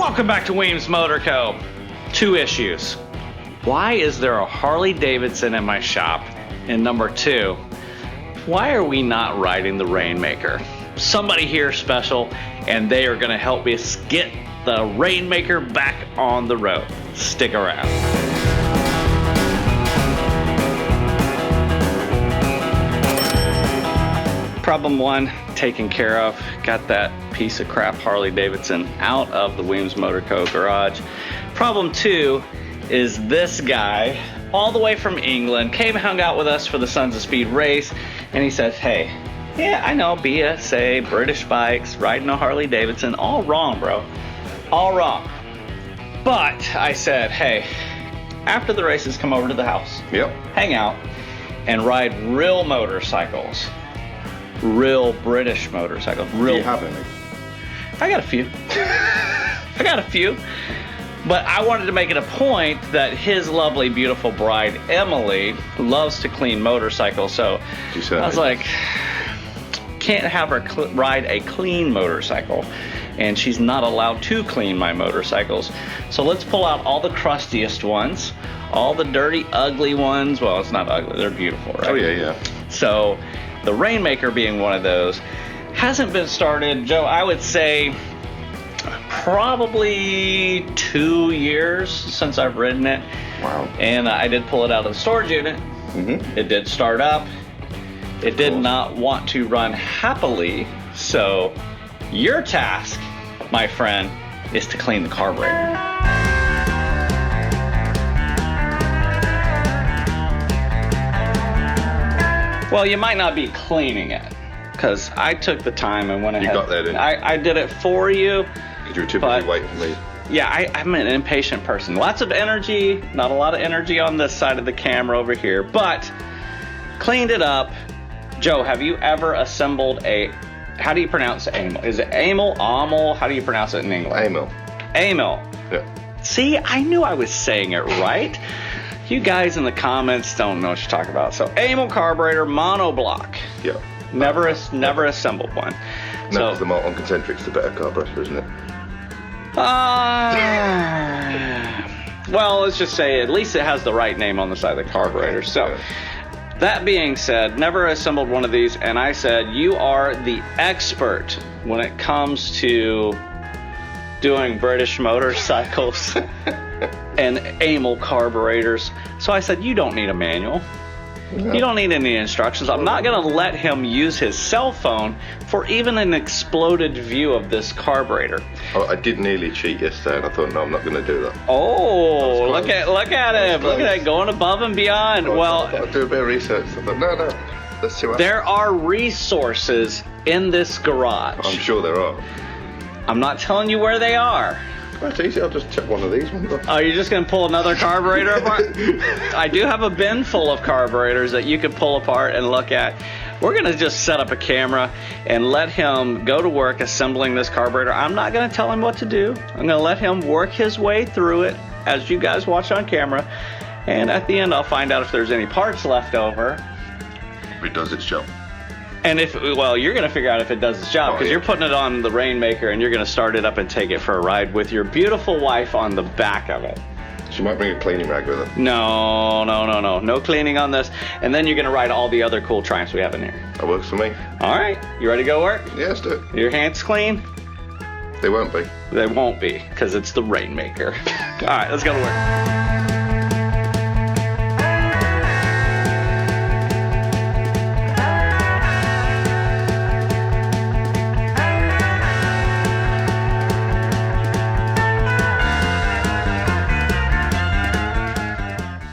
Welcome back to Weems Motor Co. 2 issues. Why is there a Harley Davidson in my shop? And number 2, why are we not riding the Rainmaker? Somebody here special, and they are going to help us get the Rainmaker back on the road. Stick around. Problem 1 taken care of. Got that piece of crap Harley Davidson out of the Weems Motor Co. garage. Problem 2 is this guy, all the way from England, came and hung out with us for the Sons of Speed race, and he said, hey, yeah, I know, BSA, British bikes, riding a Harley Davidson, all wrong, bro. All wrong. But I said, hey, after the races, come over to the house. Yep. Hang out and ride real motorcycles. Real British motorcycles. Real. Do you have any? I got a few. I got a few. But I wanted to make it a point that his lovely, beautiful bride, Emily, loves to clean motorcycles. So I was like, can't have her ride a clean motorcycle. And she's not allowed to clean my motorcycles. So let's pull out all the crustiest ones, all the dirty, ugly ones. Well, it's not ugly. They're beautiful, right? Oh, yeah, yeah. So the Rainmaker being one of those hasn't been started, Joe, I would say probably 2 years since I've ridden it. Wow. And I did pull it out of the storage unit. Mm-hmm. It did start up. It did not want to run happily. So your task, my friend, is to clean the carburetor. Well, you might not be cleaning it, because I took the time and went ahead. You got that in. I did it for you. You were typically waiting for me. Yeah, I'm an impatient person. Lots of energy, not a lot of energy on this side of the camera over here, but cleaned it up. Joe, have you ever assembled a, how do you pronounce amel? Is it amel, amel? How do you pronounce it in English? Amel. Amel. Yeah. See, I knew I was saying it right. You guys in the comments don't know what you're talking about. So amel carburetor monoblock. Yeah. Never assembled one. No, So because the Molten Concentric's the better carburetor, isn't it? Well, let's just say at least it has the right name on the side of the carburetor. So that being said, never assembled one of these, and I said, you are the expert when it comes to doing British motorcycles and amel carburetors. So I said, you don't need a manual. No. You don't need any instructions. I'm not going to let him use his cell phone for even an exploded view of this carburetor. Oh, I did nearly cheat yesterday, and I thought, no, I'm not going to do that. Oh, look at him! Look at that, going above and beyond. Well, I'll do a bit of research. I thought, no, let's see what there are resources in this garage. I'm sure there are. I'm not telling you where they are. That's easy. I'll just check one of these ones. Oh, you're just going to pull another carburetor apart? I do have a bin full of carburetors that you can pull apart and look at. We're going to just set up a camera and let him go to work assembling this carburetor. I'm not going to tell him what to do. I'm going to let him work his way through it as you guys watch on camera. And at the end, I'll find out if there's any parts left over. It does its job. And if, well, you're going to figure out if it does its job, because you're putting it on the Rainmaker and you're going to start it up and take it for a ride with your beautiful wife on the back of it. She might bring a cleaning rag with her. No cleaning on this. And then you're going to ride all the other cool Triumphs we have in here. That works for me. All right, you ready to go work? Yeah, let's do it. Your hands clean? They won't be. They won't be, because it's the Rainmaker. All right, let's go to work.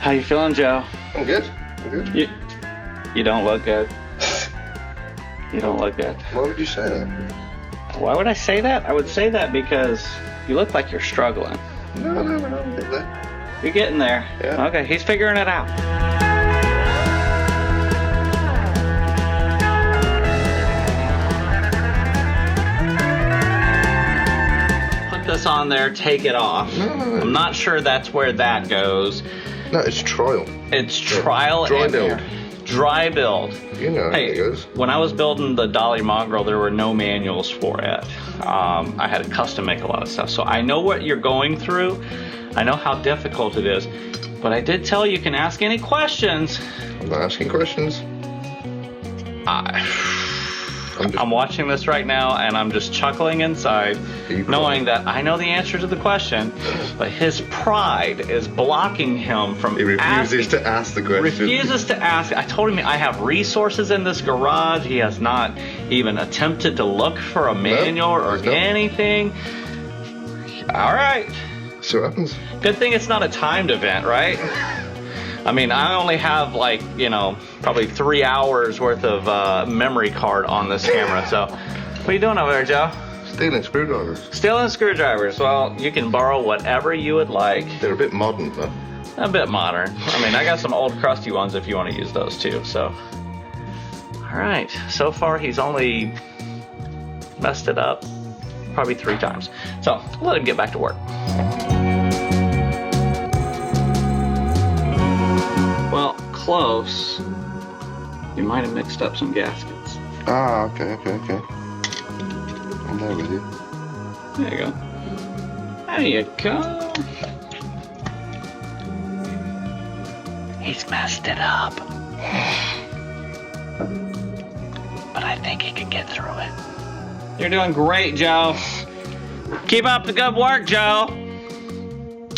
How you feeling, Joe? I'm good. You don't look good. You don't look good. Why would you say that? Why would I say that? I would say that because you look like you're struggling. No, we're not getting there. You're getting there. Yeah. Okay, he's figuring it out. Put this on there, take it off. No. I'm not sure that's where that goes. No, it's trial. It's trial Dry and build. error. dry build. You know how it goes. When I was building the Dolly Mongrel, there were no manuals for it. I had to custom make a lot of stuff. So I know what you're going through. I know how difficult it is. But I did tell you can ask any questions. I'm not asking questions. I'm watching this right now and I'm just chuckling inside, knowing that I know the answer to the question, but his pride is blocking him from He refuses to ask the question. Refuses to ask. I told him I have resources in this garage. He has not even attempted to look for a manual or anything. All right. See what happens. Good thing it's not a timed event, right? I mean, I only have like, you know, probably 3 hours worth of memory card on this camera. So, what are you doing over there, Joe? Stealing screwdrivers. Stealing screwdrivers. Well, you can borrow whatever you would like. They're a bit modern, though. A bit modern. I mean, I got some old crusty ones if you want to use those too. So, all right. So far, he's only messed it up probably 3 times. So, let him get back to work. Well, close. You might have mixed up some gaskets. Ah, okay. I'm there with you. There you go. There you go. He's messed it up. But I think he can get through it. You're doing great, Joe. Keep up the good work, Joe.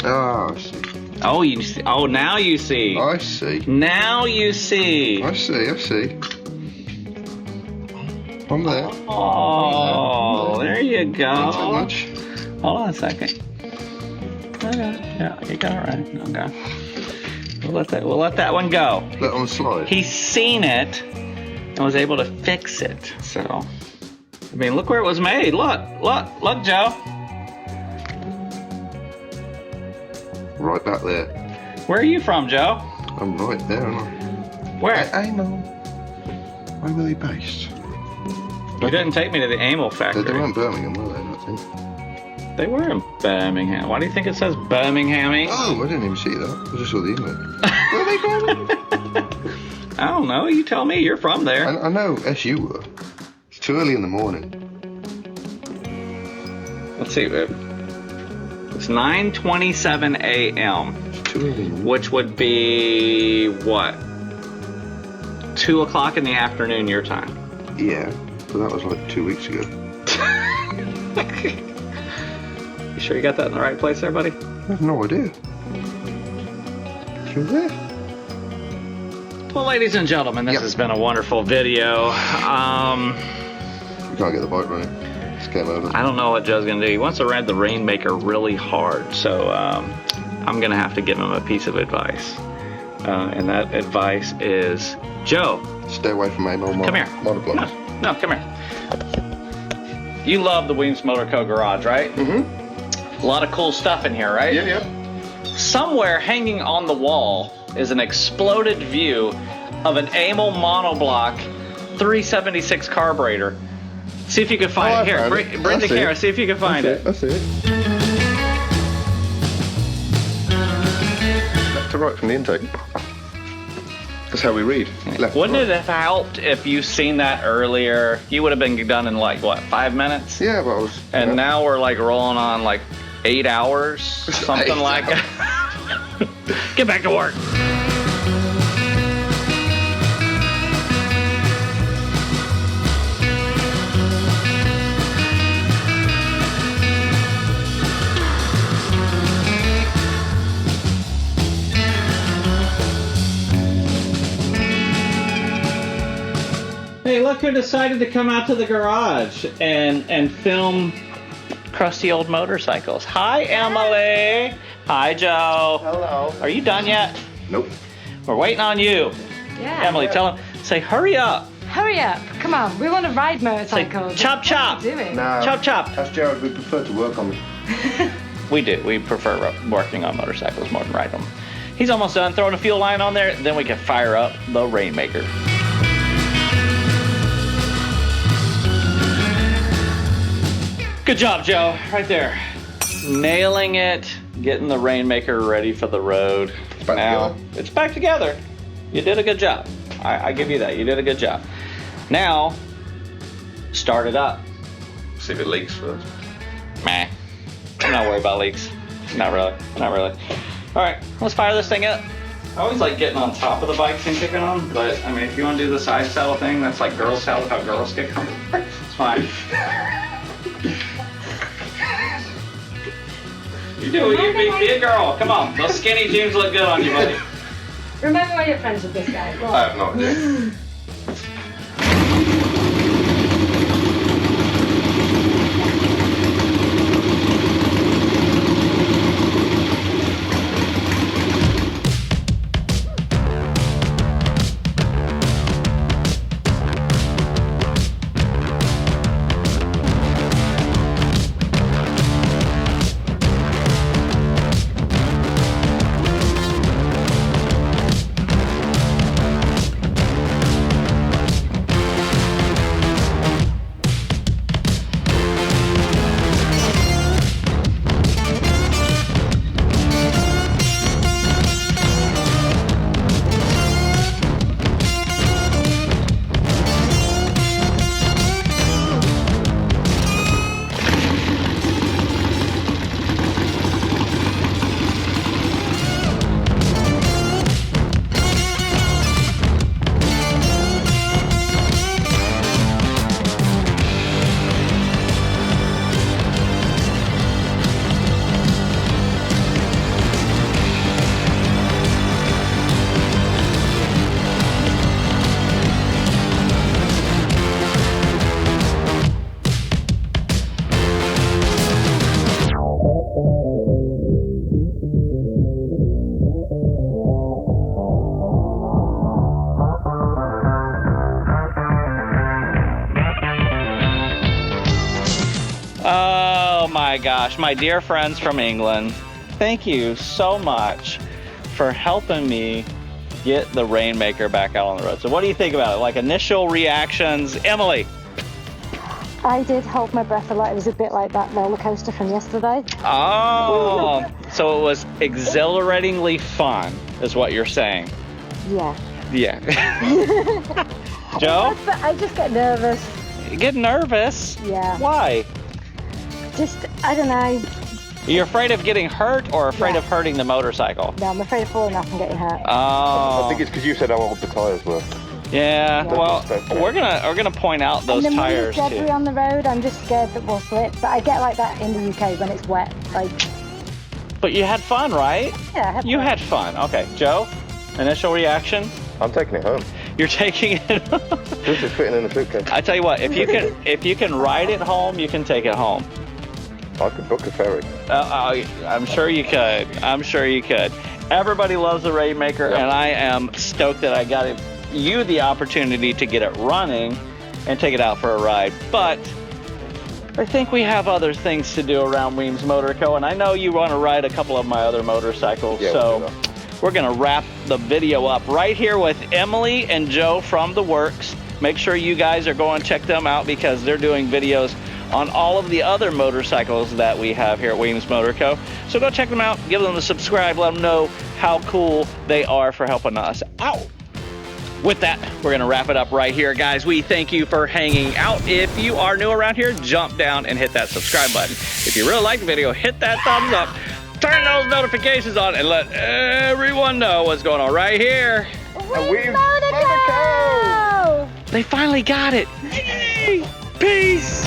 Oh, I see. Oh, you see. Oh, now you see. I see. Now you see. I see. I'm there. Oh, there you go. Not so much. Hold on a second. Okay. Yeah, you got it right. Okay. We'll let that one go. Let on the slide. He's seen it and was able to fix it. So, I mean, look where it was made. Look, Joe. Right back there. Where are you from, Joe? I'm right there, aren't I? Where? Amel. Where were they based? You didn't take me to the Amel factory. They weren't Birmingham, were they? I think. They were in Birmingham. Why do you think it says Birmingham? Oh, I didn't even see that. I just saw the email. Were they Birmingham? I don't know. You tell me. You're from there. I know SU were. It's too early in the morning. Let's see. It's 9:27 a.m. It's too early. Which would be what? 2 o'clock in the afternoon your time. Yeah, but that was like 2 weeks ago. You sure you got that in the right place there, buddy? I have no idea. Through there. Well, ladies and gentlemen, this has been a wonderful video. We can't get the bike running. It's game over. I don't know what Joe's gonna do. He wants to ride the Rainmaker really hard, so I'm gonna have to give him a piece of advice. And that advice is, Joe. Stay away from Amel Come here. monoblocks. No, come here. You love the Weems Motor Co. garage, right? Mm-hmm. A lot of cool stuff in here, right? Yeah. Somewhere hanging on the wall is an exploded view of an Amel monoblock 376 carburetor. See if you can find it. Here, bring the camera. See if you can find it. I see it. Left to right from the intake. That's how we read. Wouldn't it have helped if you seen that earlier? You would have been done in like, what, 5 minutes? Yeah, but I was... And now we're like rolling on like 8 hours, something like that. Get back to work. Hey, look who decided to come out to the garage and film crusty old motorcycles. Hi, Emily. Hi, Joe. Hello. Are you done yet? Nope. We're waiting on you. Yeah. Emily, tell him, say, hurry up. Hurry up. Come on. We want to ride motorcycles. Say, chop, chop. What are you doing? No. Chop, chop. That's Jared. We prefer to work on them. We do. We prefer working on motorcycles more than riding them. He's almost done throwing a fuel line on there. Then we can fire up the Rainmaker. Good job, Joe. Right there. Nailing it. Getting the Rainmaker ready for the road. It's back together. It's back together. You did a good job. I give you that. You did a good job. Now, start it up. See if it leaks first. Meh. I'm not worried about leaks. Not really. Not really. All right, let's fire this thing up. I always like getting on top of the bikes and kicking them, but I mean, if you want to do the side saddle thing, that's like girl saddle, how girls kick them. It's fine. You do it. You be a girl. Come on. Those skinny jeans look good on you, buddy. Remember why you're friends with this guy. Go on. I have no idea. Oh my gosh, my dear friends from England, thank you so much for helping me get the Rainmaker back out on the road. So what do you think about it? Like initial reactions? Emily? I did hold my breath a lot. It was a bit like that roller coaster from yesterday. Oh, so it was exhilaratingly fun, is what you're saying. Yeah. Yeah. Joe? I just get nervous. You get nervous? Yeah. Why? Just, I don't know. You're afraid of getting hurt or afraid Yeah. of hurting the motorcycle? No, I'm afraid of falling off and getting hurt. Oh. I think it's because you said how old the tyres were. Yeah, Yeah. well, we're gonna point out those and the tires debris too. on the road, I'm just scared that we'll slip. But I get like that in the UK when it's wet. Like, But you had fun, right? yeah, You had fun. Okay, Joe, initial reaction? I'm taking it home. You're taking it. This is fitting in the suitcase. I tell you what, if you can ride it home, you can take it home. I could book a ferry. I'm sure you could. I'm sure you could. Everybody loves the Rainmaker, Yeah. and I am stoked that I got you the opportunity to get it running and take it out for a ride. But I think we have other things to do around Weems Motor Co. And I know you want to ride a couple of my other motorcycles. Yeah, so we'll do we're going to wrap the video up right here with Emily and Joe from The Works. Make sure you guys are going to check them out because they're doing videos on all of the other motorcycles that we have here at Weems Motor Co. So go check them out, give them a subscribe, let them know how cool they are for helping us out. With that, we're gonna wrap it up right here, guys. We thank you for hanging out. If you are new around here, jump down and hit that subscribe button. If you really like the video, hit that thumbs up, turn those notifications on, and let everyone know what's going on right here. Weems Motor Co! They finally got it. Yay! Peace.